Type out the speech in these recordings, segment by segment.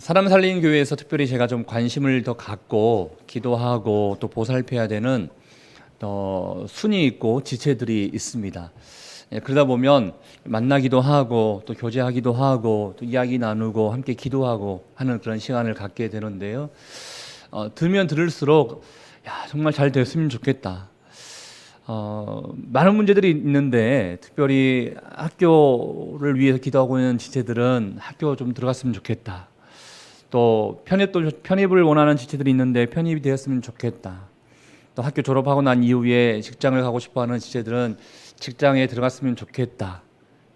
사람 살리는 교회에서 특별히 제가 좀 관심을 더 갖고 기도하고 또 보살펴야 되는 순위 있고 지체들이 있습니다. 그러다 보면 만나기도 하고 또 교제하기도 하고 또 이야기 나누고 함께 기도하고 하는 그런 시간을 갖게 되는데요. 들면 들을수록 정말 잘 됐으면 좋겠다. 많은 문제들이 있는데 특별히 학교를 위해서 기도하고 있는 지체들은 학교 좀 들어갔으면 좋겠다. 또 편입을 원하는 지체들이 있는데 편입이 되었으면 좋겠다. 또 학교 졸업하고 난 이후에 직장을 가고 싶어하는 지체들은 직장에 들어갔으면 좋겠다.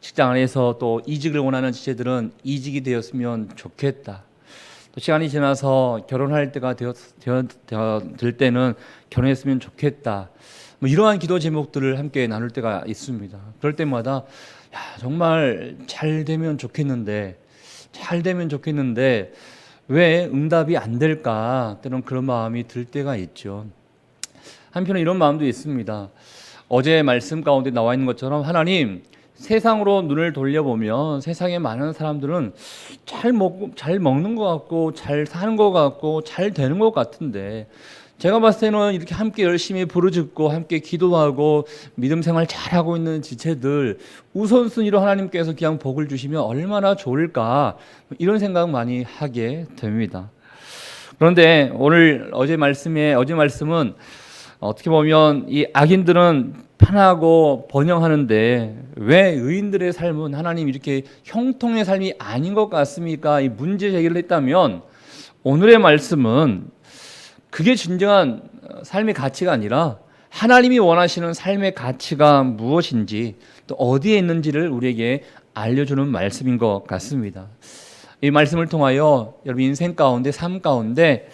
직장 안에서 또 이직을 원하는 지체들은 이직이 되었으면 좋겠다. 또 시간이 지나서 결혼할 때가 될 때는 결혼했으면 좋겠다. 이러한 기도 제목들을 함께 나눌 때가 있습니다. 그럴 때마다 정말 잘 되면 좋겠는데 왜 응답이 안 될까? 때론 그런 마음이 들 때가 있죠. 한편은 이런 마음도 있습니다. 어제 말씀 가운데 나와 있는 것처럼 하나님, 세상으로 눈을 돌려보면 세상에 많은 사람들은 잘 먹는 것 같고 잘 사는 것 같고 잘 되는 것 같은데 제가 봤을 때는 이렇게 함께 열심히 부르짖고 함께 기도하고 믿음 생활 잘하고 있는 지체들 우선순위로 하나님께서 그냥 복을 주시면 얼마나 좋을까, 이런 생각 많이 하게 됩니다. 그런데 어제 말씀은 어떻게 보면 이 악인들은 편하고 번영하는데 왜 의인들의 삶은 하나님 이렇게 형통의 삶이 아닌 것 같습니까? 이 문제 제기를 했다면 오늘의 말씀은 그게 진정한 삶의 가치가 아니라 하나님이 원하시는 삶의 가치가 무엇인지 또 어디에 있는지를 우리에게 알려주는 말씀인 것 같습니다. 이 말씀을 통하여 여러분 인생 가운데 삶 가운데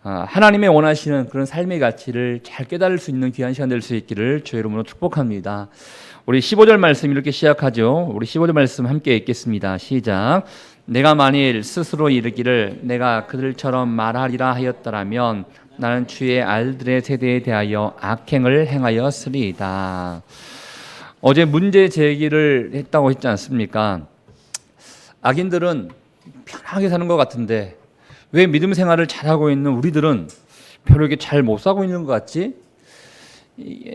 하나님의 원하시는 그런 삶의 가치를 잘 깨달을 수 있는 귀한 시간 될 수 있기를 주의 이름으로 축복합니다. 우리 15절 말씀 이렇게 시작하죠. 우리 15절 말씀 함께 읽겠습니다. 시작. 내가 만일 스스로 이르기를 내가 그들처럼 말하리라 하였더라면 나는 주의 아들들의 세대에 대하여 악행을 행하였으리이다. 어제 문제 제기를 했다고 했지 않습니까? 악인들은 편하게 사는 것 같은데 왜 믿음 생활을 잘하고 있는 우리들은 별로 이렇게 잘 못 살고 있는 것 같지?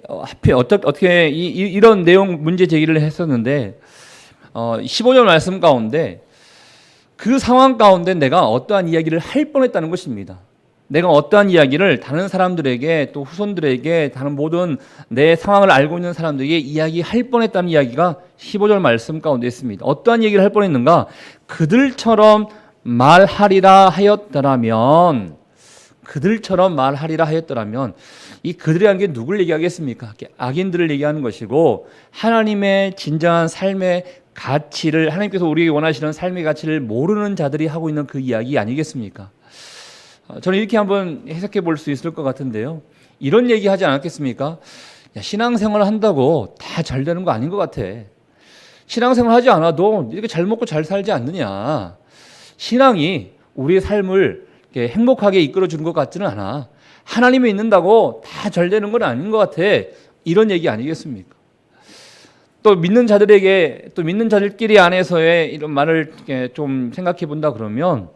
하필 어떻게 이런 내용 문제 제기를 했었는데 15절 말씀 가운데 그 상황 가운데 내가 어떠한 이야기를 할 뻔했다는 것입니다. 내가 어떠한 이야기를 다른 사람들에게 또 후손들에게 다른 모든 내 상황을 알고 있는 사람들에게 이야기할 뻔했다는 이야기가 15절 말씀 가운데 있습니다. 어떠한 얘기를 할 뻔했는가? 그들처럼 말하리라 하였더라면, 이 그들이라는 게 누굴 얘기하겠습니까? 악인들을 얘기하는 것이고 하나님의 진정한 삶의 가치를, 하나님께서 우리에게 원하시는 삶의 가치를 모르는 자들이 하고 있는 그 이야기 아니겠습니까? 저는 이렇게 한번 해석해 볼 수 있을 것 같은데요. 이런 얘기 하지 않았겠습니까? 신앙생활을 한다고 다 잘 되는 거 아닌 것 같아. 신앙생활 하지 않아도 이렇게 잘 먹고 잘 살지 않느냐. 신앙이 우리의 삶을 이렇게 행복하게 이끌어주는 것 같지는 않아. 하나님이 있는다고 다 잘 되는 건 아닌 것 같아. 이런 얘기 아니겠습니까? 또 믿는 자들끼리 안에서의 이런 말을 좀 생각해 본다 그러면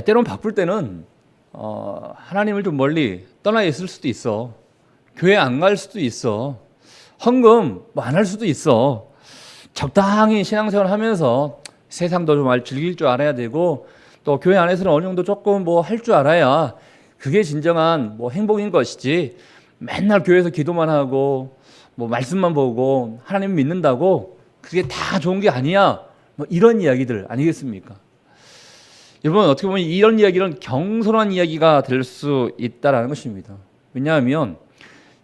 때론 바쁠 때는 하나님을 좀 멀리 떠나 있을 수도 있어. 교회 안 갈 수도 있어. 헌금 안 할 수도 있어. 적당히 신앙생활 하면서 세상도 좀 즐길 줄 알아야 되고 또 교회 안에서는 어느 정도 조금 할 줄 알아야 그게 진정한 행복인 것이지, 맨날 교회에서 기도만 하고 말씀만 보고 하나님 믿는다고 그게 다 좋은 게 아니야. 이런 이야기들 아니겠습니까? 여러분, 어떻게 보면 이런 이야기는 경솔한 이야기가 될 수 있다는 것입니다. 왜냐하면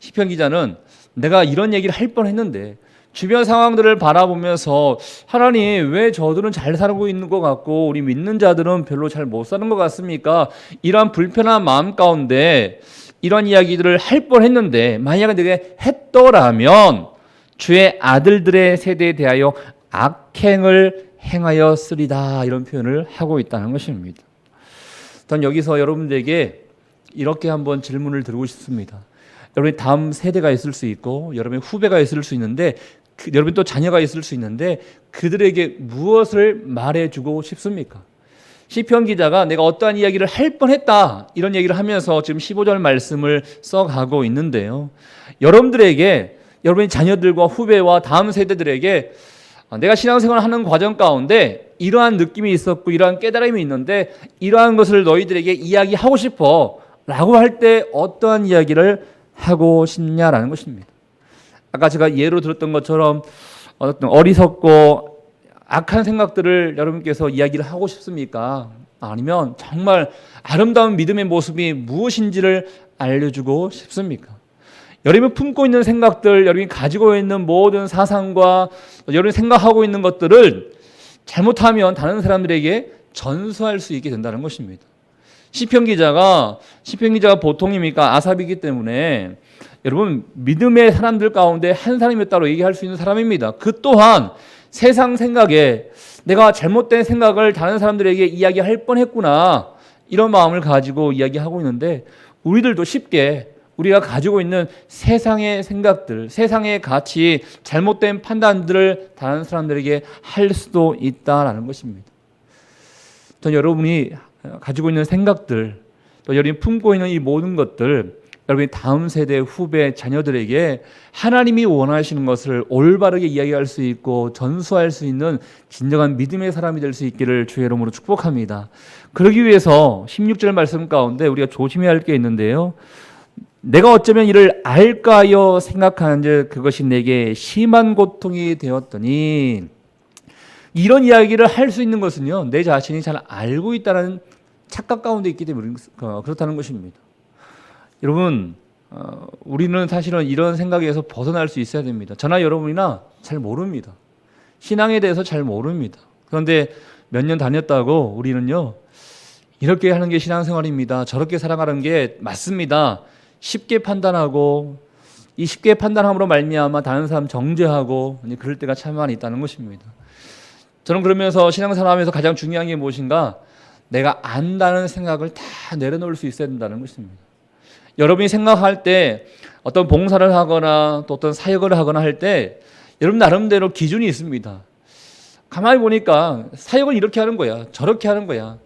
시편 기자는 내가 이런 얘기를 할 뻔했는데 주변 상황들을 바라보면서 하나님 왜 저들은 잘 살고 있는 것 같고 우리 믿는 자들은 별로 잘 못 사는 것 같습니까? 이런 불편한 마음 가운데 이런 이야기들을 할 뻔했는데 만약에 내가 했더라면 주의 아들들의 세대에 대하여 악행을 행하였으리다, 이런 표현을 하고 있다는 것입니다. 전 여기서 여러분들에게 이렇게 한번 질문을 드리고 싶습니다. 여러분이 다음 세대가 있을 수 있고 여러분의 후배가 있을 수 있는데 여러분 또 자녀가 있을 수 있는데 그들에게 무엇을 말해주고 싶습니까? 시편 기자가 내가 어떠한 이야기를 할 뻔했다 이런 얘기를 하면서 지금 15절 말씀을 써가고 있는데요. 여러분들에게, 여러분의 자녀들과 후배와 다음 세대들에게 내가 신앙생활을 하는 과정 가운데 이러한 느낌이 있었고 이러한 깨달음이 있는데 이러한 것을 너희들에게 이야기하고 싶어 라고 할 때 어떠한 이야기를 하고 싶냐라는 것입니다. 아까 제가 예로 들었던 것처럼 어떤 어리석고 악한 생각들을 여러분께서 이야기를 하고 싶습니까? 아니면 정말 아름다운 믿음의 모습이 무엇인지를 알려주고 싶습니까? 여러분이 품고 있는 생각들, 여러분이 가지고 있는 모든 사상과 여러분이 생각하고 있는 것들을 잘못하면 다른 사람들에게 전수할 수 있게 된다는 것입니다. 시편 기자가 보통입니까? 아삽이기 때문에 여러분 믿음의 사람들 가운데 한 사람이었다고 얘기할 수 있는 사람입니다. 그 또한 세상 생각에 내가 잘못된 생각을 다른 사람들에게 이야기할 뻔했구나 이런 마음을 가지고 이야기하고 있는데 우리들도 쉽게 우리가 가지고 있는 세상의 생각들, 세상의 가치, 잘못된 판단들을 다른 사람들에게 할 수도 있다라는 것입니다. 전 여러분이 가지고 있는 생각들, 또 여러분이 품고 있는 이 모든 것들, 여러분이 다음 세대, 후배, 자녀들에게 하나님이 원하시는 것을 올바르게 이야기할 수 있고 전수할 수 있는 진정한 믿음의 사람이 될 수 있기를 주의 이름으로 축복합니다. 그러기 위해서 16절 말씀 가운데 우리가 조심해야 할 게 있는데요. 내가 어쩌면 이를 알까요 생각하는즉 그것이 내게 심한 고통이 되었더니, 이런 이야기를 할 수 있는 것은요 내 자신이 잘 알고 있다는 착각 가운데 있기 때문에 그렇다는 것입니다. 여러분 우리는 사실은 이런 생각에서 벗어날 수 있어야 됩니다. 저나 여러분이나 잘 모릅니다. 신앙에 대해서 잘 모릅니다. 그런데 몇 년 다녔다고 우리는요 이렇게 하는 게 신앙생활입니다, 저렇게 살아가는 게 맞습니다, 쉽게 판단하고 이 쉽게 판단함으로 말미암아 다른 사람 정죄하고 그럴 때가 참 많이 있다는 것입니다. 저는 그러면서 신앙생활하면서 가장 중요한 게 무엇인가, 내가 안다는 생각을 다 내려놓을 수 있어야 된다는 것입니다. 여러분이 생각할 때 어떤 봉사를 하거나 또 어떤 사역을 하거나 할 때 여러분 나름대로 기준이 있습니다. 가만히 보니까 사역은 이렇게 하는 거야, 저렇게 하는 거야,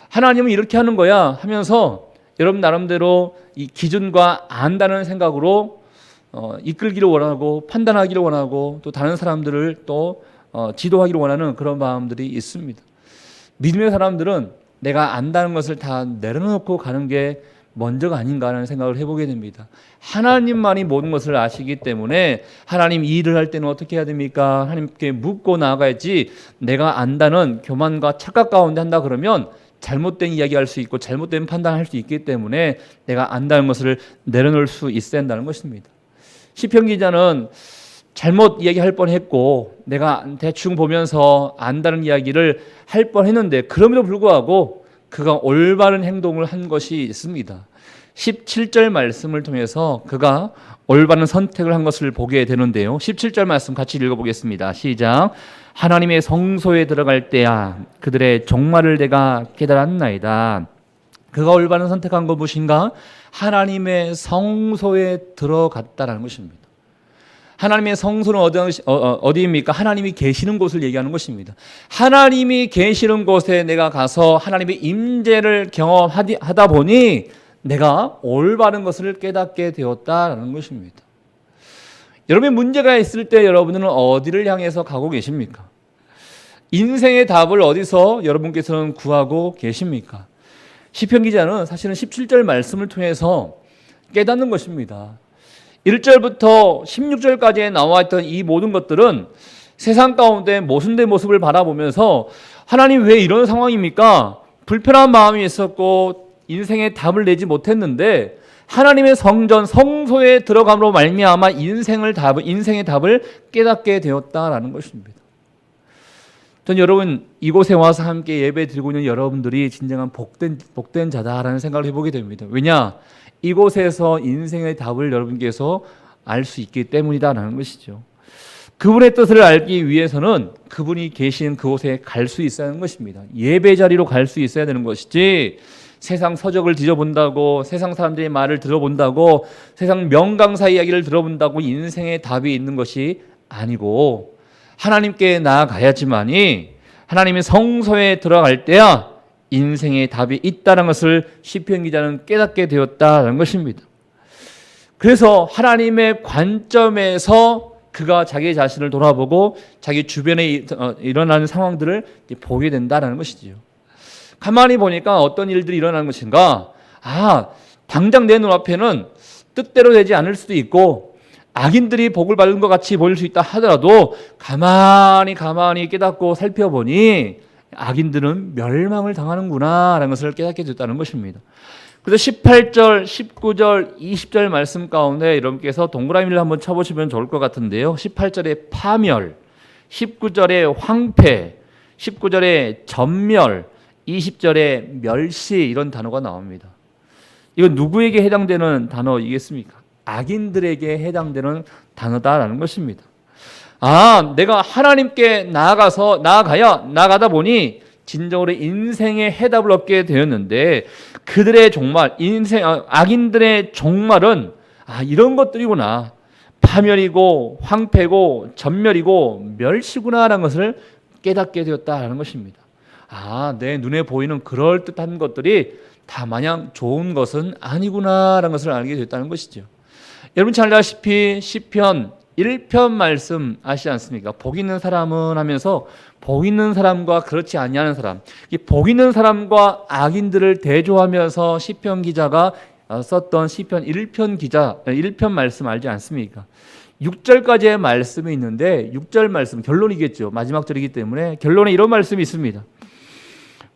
하나님은 이렇게 하는 거야 하면서 여러분 나름대로 이 기준과 안다는 생각으로 이끌기를 원하고 판단하기를 원하고 또 다른 사람들을 또 지도하기를 원하는 그런 마음들이 있습니다. 믿음의 사람들은 내가 안다는 것을 다 내려놓고 가는 게 먼저가 아닌가 하는 생각을 해보게 됩니다. 하나님만이 모든 것을 아시기 때문에 하나님 이 일을 할 때는 어떻게 해야 됩니까? 하나님께 묻고 나아가야지, 내가 안다는 교만과 착각 가운데 한다 그러면 잘못된 이야기할 수 있고 잘못된 판단할 수 있기 때문에 내가 안다는 것을 내려놓을 수 있어야 한다는 것입니다. 시편 기자는 잘못 이야기할 뻔했고 내가 대충 보면서 안다는 이야기를 할 뻔했는데 그럼에도 불구하고 그가 올바른 행동을 한 것이 있습니다. 17절 말씀을 통해서 그가 올바른 선택을 한 것을 보게 되는데요. 17절 말씀 같이 읽어보겠습니다. 시작. 하나님의 성소에 들어갈 때야 그들의 종말을 내가 깨달았나이다. 그가 올바른 선택한 것 무엇인가? 하나님의 성소에 들어갔다라는 것입니다. 하나님의 성소는 어디입니까? 하나님이 계시는 곳을 얘기하는 것입니다. 하나님이 계시는 곳에 내가 가서 하나님의 임재를 경험하다 보니 내가 올바른 것을 깨닫게 되었다라는 것입니다. 여러분의 문제가 있을 때 여러분은 어디를 향해서 가고 계십니까? 인생의 답을 어디서 여러분께서는 구하고 계십니까? 시편 기자는 사실은 17절 말씀을 통해서 깨닫는 것입니다. 1절부터 16절까지에 나와 있던 이 모든 것들은 세상 가운데 모순된 모습을 바라보면서 하나님 왜 이런 상황입니까? 불편한 마음이 있었고 인생의 답을 내지 못했는데 하나님의 성전 성소에 들어감으로 말미암아 인생의 답을 깨닫게 되었다라는 것입니다. 전 여러분 이곳에 와서 함께 예배 드리고 있는 여러분들이 진정한 복된 자다라는 생각을 해보게 됩니다. 왜냐? 이곳에서 인생의 답을 여러분께서 알 수 있기 때문이다라는 것이죠. 그분의 뜻을 알기 위해서는 그분이 계신 그곳에 갈 수 있어야 하는 것입니다. 예배 자리로 갈 수 있어야 되는 것이지 세상 서적을 뒤져본다고, 세상 사람들의 말을 들어본다고, 세상 명강사 이야기를 들어본다고 인생의 답이 있는 것이 아니고 하나님께 나아가야지만이 하나님의 성소에 들어갈 때야 인생의 답이 있다는 것을 시편 기자는 깨닫게 되었다는 것입니다. 그래서 하나님의 관점에서 그가 자기 자신을 돌아보고 자기 주변에 일어나는 상황들을 보게 된다는 것이지요. 가만히 보니까 어떤 일들이 일어나는 것인가? 당장 내 눈앞에는 뜻대로 되지 않을 수도 있고 악인들이 복을 받은 것 같이 보일 수 있다 하더라도 가만히 깨닫고 살펴보니 악인들은 멸망을 당하는구나 라는 것을 깨닫게 됐다는 것입니다. 그래서 18절, 19절, 20절 말씀 가운데 여러분께서 동그라미를 한번 쳐보시면 좋을 것 같은데요. 18절에 파멸, 19절에 황폐, 19절에 전멸, 20절에 멸시 이런 단어가 나옵니다. 이건 누구에게 해당되는 단어이겠습니까? 악인들에게 해당되는 단어다라는 것입니다. 내가 하나님께 나아가다 보니 진정으로 인생의 해답을 얻게 되었는데 그들의 종말, 악인들의 종말은 이런 것들이구나. 파멸이고 황폐고 전멸이고 멸시구나라는 것을 깨닫게 되었다라는 것입니다. 내 눈에 보이는 그럴듯한 것들이 다 마냥 좋은 것은 아니구나라는 것을 알게 됐다는 것이죠. 여러분 잘 아시다시피 시편 1편 말씀 아시지 않습니까? 복 있는 사람은 하면서 복 있는 사람과 그렇지 아니하는 사람, 이 복 있는 사람과 악인들을 대조하면서 시편 기자가 썼던 시편 1편 말씀 알지 않습니까? 6절까지의 말씀이 있는데 6절 말씀 결론이겠죠. 마지막 절이기 때문에 결론에 이런 말씀이 있습니다.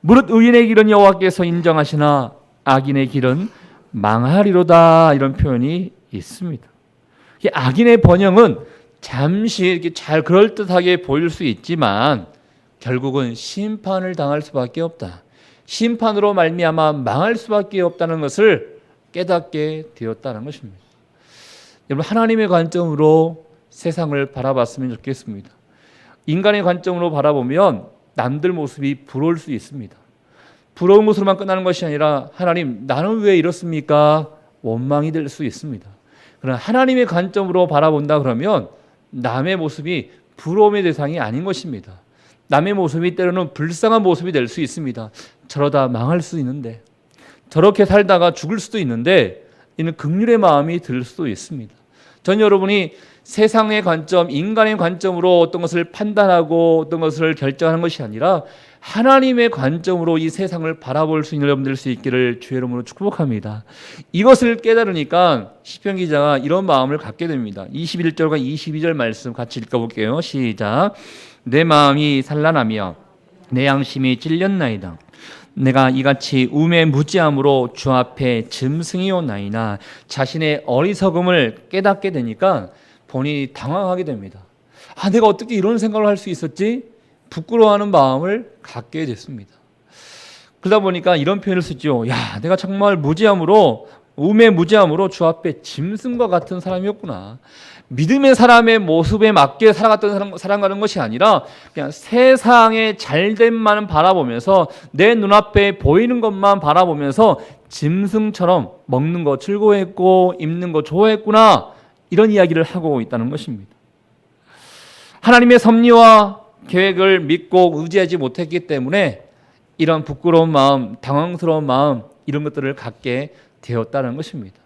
무릇 의인의 길은 여호와께서 인정하시나 악인의 길은 망하리로다 이런 표현이 있습니다. 악인의 번영은 잠시 이렇게 잘 그럴듯하게 보일 수 있지만 결국은 심판을 당할 수밖에 없다. 심판으로 말미암아 망할 수밖에 없다는 것을 깨닫게 되었다는 것입니다. 여러분 하나님의 관점으로 세상을 바라봤으면 좋겠습니다. 인간의 관점으로 바라보면 남들 모습이 부러울 수 있습니다. 부러운 것으로만 끝나는 것이 아니라 하나님 나는 왜 이렇습니까? 원망이 될 수 있습니다. 그러나 하나님의 관점으로 바라본다 그러면 남의 모습이 부러움의 대상이 아닌 것입니다. 남의 모습이 때로는 불쌍한 모습이 될 수 있습니다. 저러다 망할 수 있는데 저렇게 살다가 죽을 수도 있는데 이는 긍휼의 마음이 들 수도 있습니다. 전 여러분이 세상의 관점, 인간의 관점으로 어떤 것을 판단하고 어떤 것을 결정하는 것이 아니라 하나님의 관점으로 이 세상을 바라볼 수 있는 여러분 될 수 있기를 주의 이름으로 축복합니다. 이것을 깨달으니까 시편 기자가 이런 마음을 갖게 됩니다. 21절과 22절 말씀 같이 읽어볼게요. 시작. 내 마음이 산란하며 내 양심이 찔렸나이다. 내가 이같이 우매 무지함으로 주 앞에 짐승이 오나이나 자신의 어리석음을 깨닫게 되니까 본인이 당황하게 됩니다. 내가 어떻게 이런 생각을 할 수 있었지? 부끄러워하는 마음을 갖게 됐습니다. 그러다 보니까 이런 표현을 쓰죠. 내가 정말 우매 무지함으로 주 앞에 짐승과 같은 사람이었구나. 믿음의 사람의 모습에 맞게 살아가는 것이 아니라 그냥 세상의 잘됨만 바라보면서 내 눈앞에 보이는 것만 바라보면서 짐승처럼 먹는 거 즐거워했고 입는 거 좋아했구나. 이런 이야기를 하고 있다는 것입니다. 하나님의 섭리와 계획을 믿고 의지하지 못했기 때문에 이런 부끄러운 마음, 당황스러운 마음 이런 것들을 갖게 되었다는 것입니다.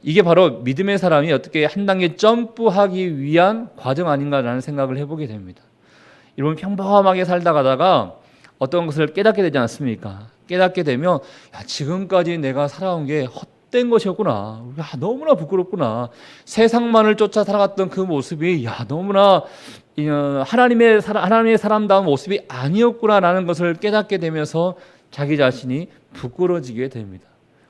이게 바로 믿음의 사람이 어떻게 한 단계 점프하기 위한 과정 아닌가라는 생각을 해보게 됩니다. 여러분 평범하게 살다 가다가 어떤 것을 깨닫게 되지 않습니까? 깨닫게 되면 지금까지 내가 살아온 게 헛된 것이었구나. 너무나 부끄럽구나. 세상만을 쫓아 살아갔던 그 모습이 너무나 하나님의 사람다운 모습이 아니었구나라는 것을 깨닫게 되면서 자기 자신이 부끄러워지게 됩니다.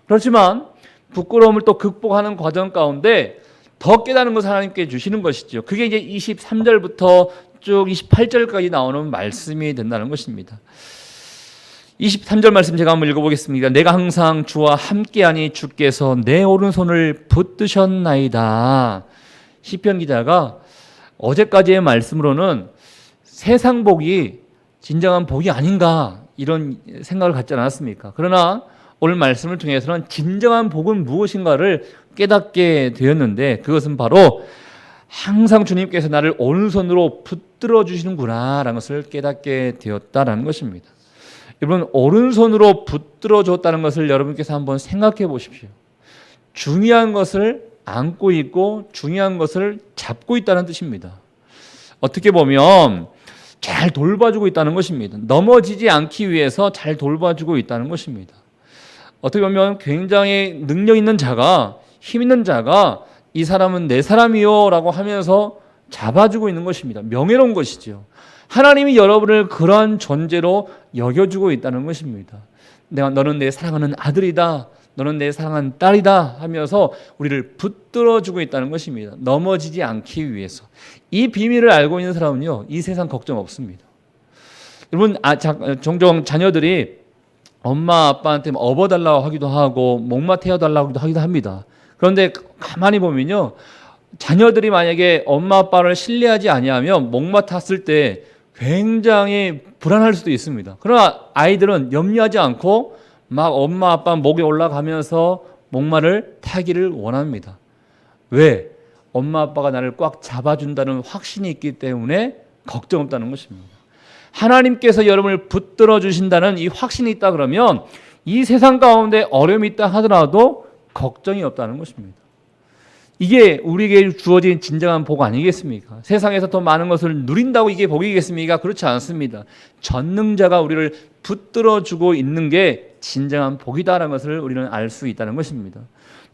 그렇지만 부끄러움을 또 극복하는 과정 가운데 더 깨닫는 것을 하나님께 주시는 것이죠. 그게 이제 23절부터 쭉 28절까지 나오는 말씀이 된다는 것입니다. 23절 말씀 제가 한번 읽어보겠습니다. 내가 항상 주와 함께하니 주께서 내 오른손을 붙드셨나이다. 시편 기자가 어제까지의 말씀으로는 세상 복이 진정한 복이 아닌가 이런 생각을 갖지 않았습니까? 그러나 오늘 말씀을 통해서는 진정한 복은 무엇인가를 깨닫게 되었는데 그것은 바로 항상 주님께서 나를 오른손으로 붙들어 주시는구나 라는 것을 깨닫게 되었다라는 것입니다. 여러분 오른손으로 붙들어 줬다는 것을 여러분께서 한번 생각해 보십시오. 중요한 것을 안고 있고 중요한 것을 잡고 있다는 뜻입니다. 어떻게 보면 잘 돌봐주고 있다는 것입니다. 넘어지지 않기 위해서 잘 돌봐주고 있다는 것입니다. 어떻게 보면 굉장히 능력 있는 자가, 힘 있는 자가 이 사람은 내 사람이요 라고 하면서 잡아주고 있는 것입니다. 명예로운 것이죠. 하나님이 여러분을 그러한 존재로 여겨주고 있다는 것입니다. 너는 내 사랑하는 아들이다, 너는 내 사랑하는 딸이다 하면서 우리를 붙들어주고 있다는 것입니다. 넘어지지 않기 위해서. 이 비밀을 알고 있는 사람은요, 이 세상 걱정 없습니다. 여러분, 종종 자녀들이 엄마 아빠한테 업어달라고 하기도 하고 목마 태워달라고 하기도 합니다. 그런데 가만히 보면요, 자녀들이 만약에 엄마 아빠를 신뢰하지 아니하면 목마 탔을 때 굉장히 불안할 수도 있습니다. 그러나 아이들은 염려하지 않고 막 엄마 아빠 목에 올라가면서 목마를 타기를 원합니다. 왜? 엄마 아빠가 나를 꽉 잡아준다는 확신이 있기 때문에 걱정 없다는 것입니다. 하나님께서 여러분을 붙들어 주신다는 이 확신이 있다 그러면 이 세상 가운데 어려움이 있다 하더라도 걱정이 없다는 것입니다. 이게 우리에게 주어진 진정한 복 아니겠습니까? 세상에서 더 많은 것을 누린다고 이게 복이겠습니까? 그렇지 않습니다. 전능자가 우리를 붙들어주고 있는 게 진정한 복이다라는 것을 우리는 알 수 있다는 것입니다.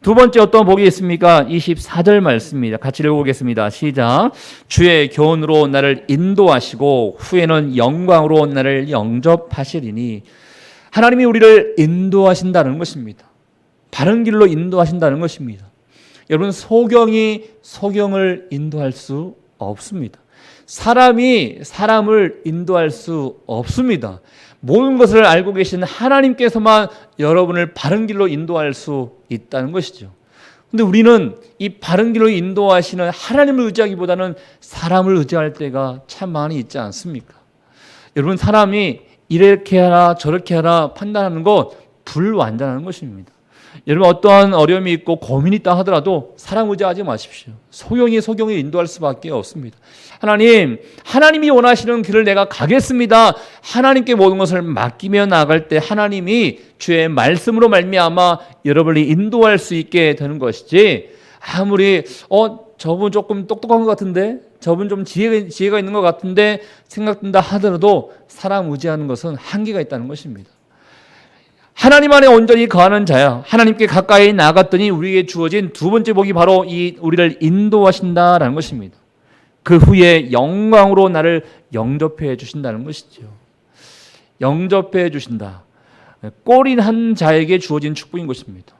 두 번째 어떤 복이 있습니까? 24절 말씀입니다. 같이 읽어보겠습니다. 시작. 주의 교훈으로 나를 인도하시고 후에는 영광으로 나를 영접하시리니. 하나님이 우리를 인도하신다는 것입니다. 바른 길로 인도하신다는 것입니다. 여러분, 소경이 소경을 인도할 수 없습니다. 사람이 사람을 인도할 수 없습니다. 모든 것을 알고 계신 하나님께서만 여러분을 바른 길로 인도할 수 있다는 것이죠. 그런데 우리는 이 바른 길로 인도하시는 하나님을 의지하기보다는 사람을 의지할 때가 참 많이 있지 않습니까? 여러분, 사람이 이렇게 하라 저렇게 하라 판단하는 것 불완전한 것입니다. 여러분, 어떠한 어려움이 있고 고민이 있다 하더라도 사람 의지하지 마십시오. 소경이 소경을 인도할 수밖에 없습니다. 하나님이 원하시는 길을 내가 가겠습니다. 하나님께 모든 것을 맡기며 나아갈 때 하나님이 주의 말씀으로 말미암아 여러분을 인도할 수 있게 되는 것이지, 아무리 저분 조금 똑똑한 것 같은데, 저분 좀 지혜가 있는 것 같은데 생각된다 하더라도 사람 의지하는 것은 한계가 있다는 것입니다. 하나님 안에 온전히 거하는 자야. 하나님께 가까이 나아갔더니 우리에게 주어진 두 번째 복이 바로 우리를 인도하신다라는 것입니다. 그 후에 영광으로 나를 영접해 주신다는 것이죠. 영접해 주신다. 꼴인 한 자에게 주어진 축복인 것입니다.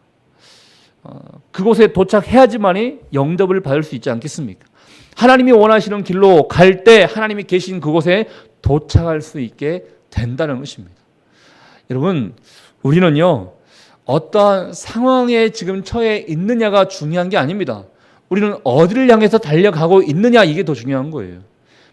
그곳에 도착해야지만이 영접을 받을 수 있지 않겠습니까? 하나님이 원하시는 길로 갈 때 하나님이 계신 그곳에 도착할 수 있게 된다는 것입니다. 여러분, 우리는요, 어떠한 상황에 지금 처해 있느냐가 중요한 게 아닙니다. 우리는 어디를 향해서 달려가고 있느냐, 이게 더 중요한 거예요.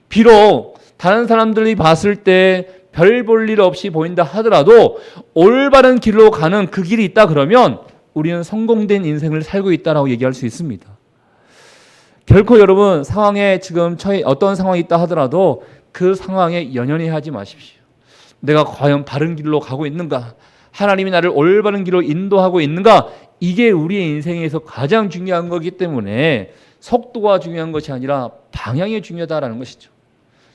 비록 다른 사람들이 봤을 때 별 볼 일 없이 보인다 하더라도 올바른 길로 가는 그 길이 있다 그러면 우리는 성공된 인생을 살고 있다라고 얘기할 수 있습니다. 결코 여러분, 상황에 지금 처해 어떤 상황이 있다 하더라도 그 상황에 연연해 하지 마십시오. 내가 과연 바른 길로 가고 있는가? 하나님이 나를 올바른 길로 인도하고 있는가? 이게 우리의 인생에서 가장 중요한 거기 때문에 속도가 중요한 것이 아니라 방향이 중요하다는 것이죠.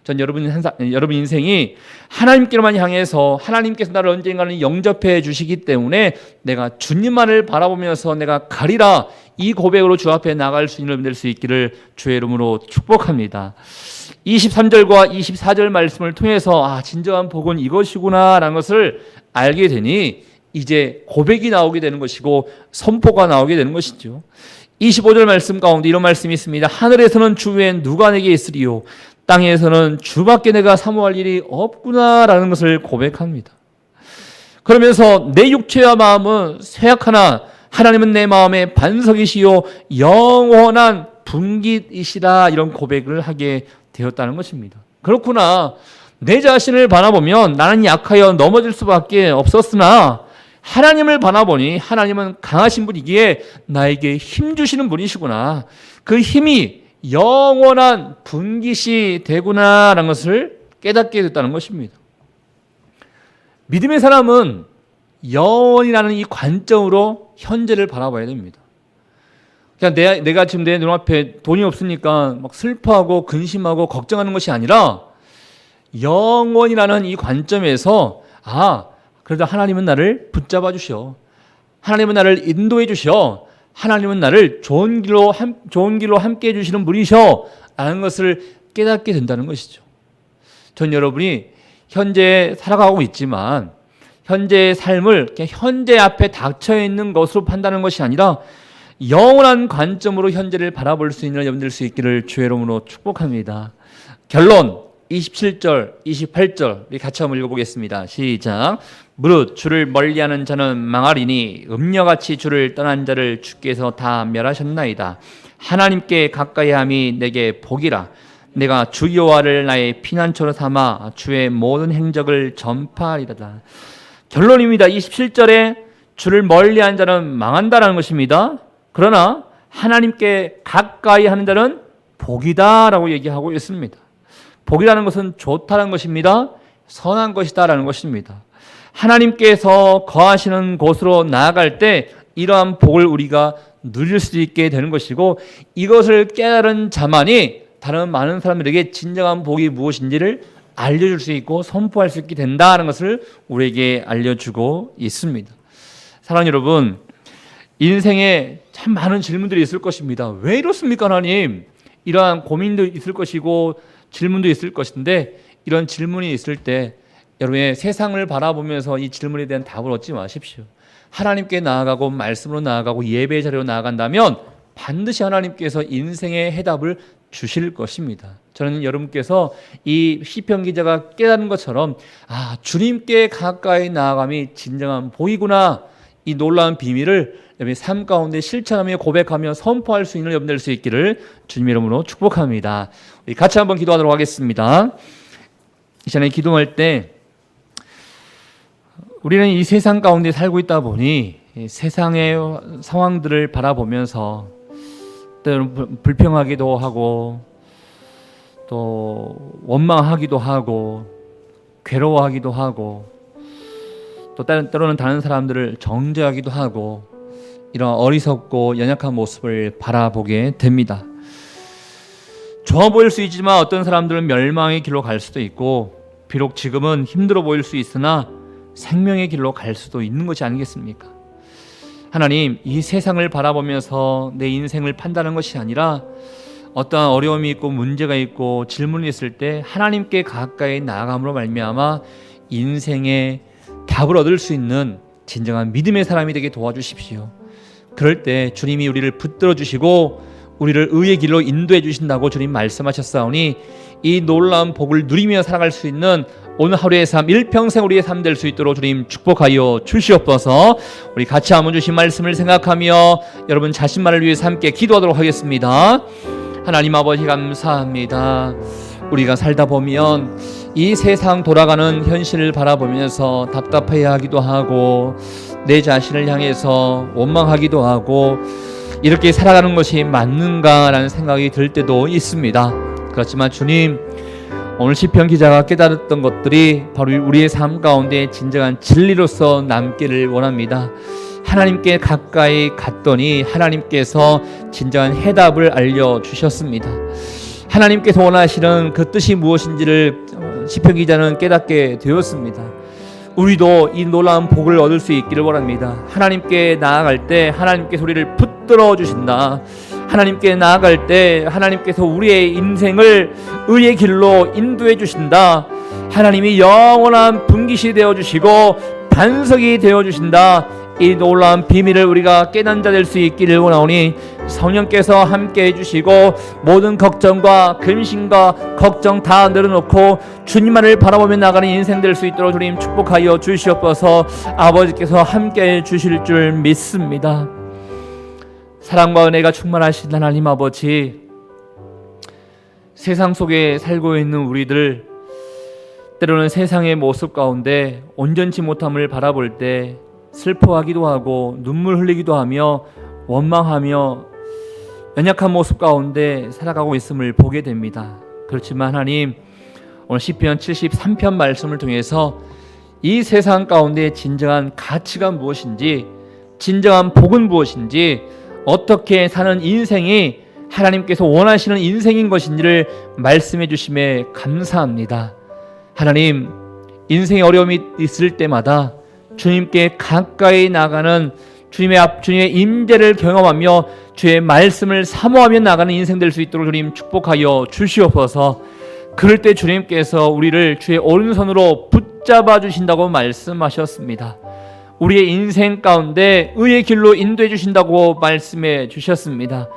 전 여러분 인생이 하나님께로만 향해서 하나님께서 나를 언젠가는 영접해 주시기 때문에 내가 주님만을 바라보면서 내가 가리라, 이 고백으로 주 앞에 나갈 수 있는 될 수 있기를 주의 이름으로 축복합니다. 23절과 24절 말씀을 통해서 진정한 복은 이것이구나 라는 것을 알게 되니 이제 고백이 나오게 되는 것이고 선포가 나오게 되는 것이죠. 25절 말씀 가운데 이런 말씀이 있습니다. 하늘에서는 주 외에 누가 내게 있으리요, 땅에서는 주밖에 내가 사모할 일이 없구나 라는 것을 고백합니다. 그러면서 내 육체와 마음은 쇠약하나 하나님은 내 마음의 반석이시요 영원한 분깃이시라, 이런 고백을 하게 되었다는 것입니다. 그렇구나, 내 자신을 바라보면 나는 약하여 넘어질 수밖에 없었으나 하나님을 바라보니 하나님은 강하신 분이기에 나에게 힘 주시는 분이시구나, 그 힘이 영원한 분깃이 되구나라는 것을 깨닫게 됐다는 것입니다. 믿음의 사람은 영원이라는 이 관점으로 현재를 바라봐야 됩니다. 그냥 내가 지금 내 눈앞에 돈이 없으니까 막 슬퍼하고 근심하고 걱정하는 것이 아니라 영원이라는 이 관점에서 그래도 하나님은 나를 붙잡아 주셔. 하나님은 나를 인도해 주셔. 하나님은 나를 좋은 길로 함께 해주시는 분이셔 라는 것을 깨닫게 된다는 것이죠. 전 여러분이 현재 살아가고 있지만 현재의 삶을 그냥 현재 앞에 닥쳐 있는 것으로 판단하는 것이 아니라 영원한 관점으로 현재를 바라볼 수 있는 여러분들 수 있기를 주의 이름으로 축복합니다. 결론 27절, 28절 우리 같이 한번 읽어보겠습니다. 시작. 무릇 주를 멀리하는 자는 망하리니 음녀같이 주를 떠난 자를 주께서 다 멸하셨나이다. 하나님께 가까이함이 내게 복이라. 내가 주 여호와를 나의 피난처로 삼아 주의 모든 행적을 전파하리다. 결론입니다. 27절에 주를 멀리하는 자는 망한다라는 것입니다. 그러나 하나님께 가까이 하는 자는 복이다라고 얘기하고 있습니다. 복이라는 것은 좋다는 것입니다. 선한 것이다라는 것입니다. 하나님께서 거하시는 곳으로 나아갈 때 이러한 복을 우리가 누릴 수 있게 되는 것이고, 이것을 깨달은 자만이 다른 많은 사람들에게 진정한 복이 무엇인지를 알려줄 수 있고 선포할 수 있게 된다는 것을 우리에게 알려주고 있습니다. 사랑하는 여러분, 인생에 참 많은 질문들이 있을 것입니다. 왜 이렇습니까, 하나님? 이러한 고민도 있을 것이고 질문도 있을 것인데, 이런 질문이 있을 때 여러분의 세상을 바라보면서 이 질문에 대한 답을 얻지 마십시오. 하나님께 나아가고 말씀으로 나아가고 예배 자리로 나아간다면 반드시 하나님께서 인생의 해답을 주실 것입니다. 저는 여러분께서 이 시편 기자가 깨닫는 것처럼 주님께 가까이 나아감이 진정한 복이구나, 이 놀라운 비밀을 여러분의 삶 가운데 실천하며 고백하며 선포할 수 있는 여러분 될 수 있기를 주님의 이름으로 축복합니다. 우리 같이 한번 기도하도록 하겠습니다. 이 시간에 기도할 때 우리는 이 세상 가운데 살고 있다 보니 세상의 상황들을 바라보면서 때로는 불평하기도 하고 또 원망하기도 하고 괴로워하기도 하고 또 때로는 다른 사람들을 정죄하기도 하고 이런 어리석고 연약한 모습을 바라보게 됩니다. 좋아 보일 수 있지만 어떤 사람들은 멸망의 길로 갈 수도 있고, 비록 지금은 힘들어 보일 수 있으나 생명의 길로 갈 수도 있는 것이 아니겠습니까? 하나님, 이 세상을 바라보면서 내 인생을 판단하는 것이 아니라 어떠한 어려움이 있고 문제가 있고 질문이 있을 때 하나님께 가까이 나아감으로 말미암아 인생의 답을 얻을 수 있는 진정한 믿음의 사람이 되게 도와주십시오. 그럴 때 주님이 우리를 붙들어 주시고 우리를 의의 길로 인도해 주신다고 주님 말씀하셨사오니, 이 놀라운 복을 누리며 살아갈 수 있는 오늘 하루의 삶, 일평생 우리의 삶 될 수 있도록 주님 축복하여 주시옵소서. 우리 같이 한번 주신 말씀을 생각하며 여러분 자신만을 위해서 함께 기도하도록 하겠습니다. 하나님 아버지, 감사합니다. 우리가 살다 보면 이 세상 돌아가는 현실을 바라보면서 답답해하기도 하고 내 자신을 향해서 원망하기도 하고, 이렇게 살아가는 것이 맞는가라는 생각이 들 때도 있습니다. 그렇지만 주님, 오늘 시편 기자가 깨달았던 것들이 바로 우리의 삶 가운데 진정한 진리로서 남기를 원합니다. 하나님께 가까이 갔더니 하나님께서 진정한 해답을 알려주셨습니다. 하나님께서 원하시는 그 뜻이 무엇인지를 시편 기자는 깨닫게 되었습니다. 우리도 이 놀라운 복을 얻을 수 있기를 원합니다. 하나님께 나아갈 때 하나님께서 우리를 붙들어 주신다. 하나님께 나아갈 때 하나님께서 우리의 인생을 의의 길로 인도해 주신다. 하나님이 영원한 분깃이 되어 주시고 반석이 되어 주신다. 이 놀라운 비밀을 우리가 깨닫는 자 될 수 있기를 원하오니 성령께서 함께 해주시고 모든 걱정과 근심과 걱정 다 내려놓고 주님만을 바라보며 나가는 인생 될 수 있도록 주님 축복하여 주시옵소서. 아버지께서 함께 해주실 줄 믿습니다. 사랑과 은혜가 충만하신 하나님 아버지, 세상 속에 살고 있는 우리들, 때로는 세상의 모습 가운데 온전치 못함을 바라볼 때 슬퍼하기도 하고 눈물 흘리기도 하며 원망하며 연약한 모습 가운데 살아가고 있음을 보게 됩니다. 그렇지만 하나님, 오늘 시편 73편 말씀을 통해서 이 세상 가운데 진정한 가치가 무엇인지, 진정한 복은 무엇인지, 어떻게 사는 인생이 하나님께서 원하시는 인생인 것인지를 말씀해 주심에 감사합니다. 하나님, 인생에 어려움이 있을 때마다 주님께 가까이 나가는 주님의 임재를 경험하며 주의 말씀을 사모하며 나가는 인생 될 수 있도록 주님 축복하여 주시옵소서. 그럴 때 주님께서 우리를 주의 오른손으로 붙잡아 주신다고 말씀하셨습니다. 우리의 인생 가운데 의의 길로 인도해 주신다고 말씀해 주셨습니다.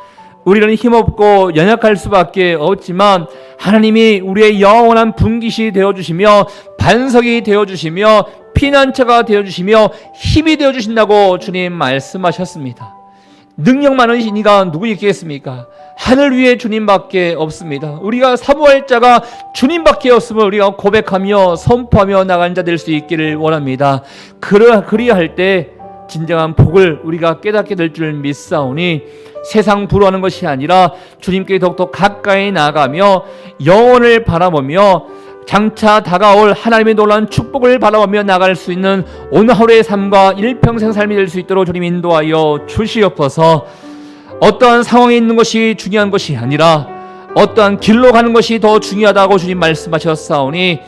우리는 힘없고 연약할 수밖에 없지만 하나님이 우리의 영원한 분깃이 되어주시며 반석이 되어주시며 피난처가 되어주시며 힘이 되어주신다고 주님 말씀하셨습니다. 능력 많은 이가 누구 있겠습니까? 하늘 위에 주님밖에 없습니다. 우리가 사모할 자가 주님밖에 없음을 우리가 고백하며 선포하며 나간 자 될 수 있기를 원합니다. 그리할 때 진정한 복을 우리가 깨닫게 될 줄 믿사오니 세상 부러워하는 것이 아니라 주님께 더욱더 가까이 나가며 영혼을 바라보며 장차 다가올 하나님의 놀라운 축복을 바라보며 나갈 수 있는 오늘 하루의 삶과 일평생 삶이 될 수 있도록 주님 인도하여 주시옵소서. 어떠한 상황에 있는 것이 중요한 것이 아니라 어떠한 길로 가는 것이 더 중요하다고 주님 말씀하셨사오니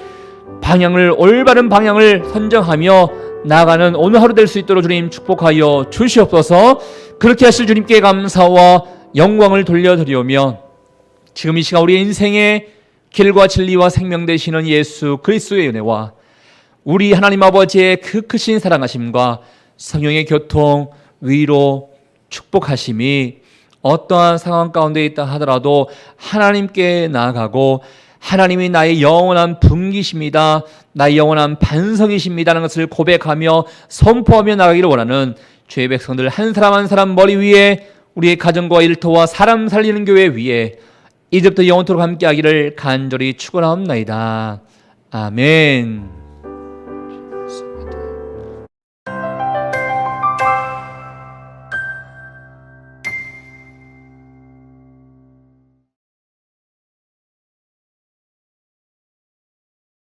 올바른 방향을 선정하며 나아가는 오늘 하루 될 수 있도록 주님 축복하여 주시옵소서. 그렇게 하실 주님께 감사와 영광을 돌려드리오며 지금 이 시간 우리의 인생의 길과 진리와 생명 되시는 예수 그리스도의 은혜와 우리 하나님 아버지의 그 크신 사랑하심과 성령의 교통, 위로, 축복하심이 어떠한 상황 가운데 있다 하더라도 하나님께 나아가고 하나님이 나의 영원한 분깃입니다, 나의 영원한 반석이십니다라는 것을 고백하며 선포하며 나가기를 원하는 주의 백성들 한 사람 한 사람 머리 위에 우리의 가정과 일터와 사람 살리는 교회 위에 이제부터 영원토록 함께하기를 간절히 축원하옵나이다. 아멘.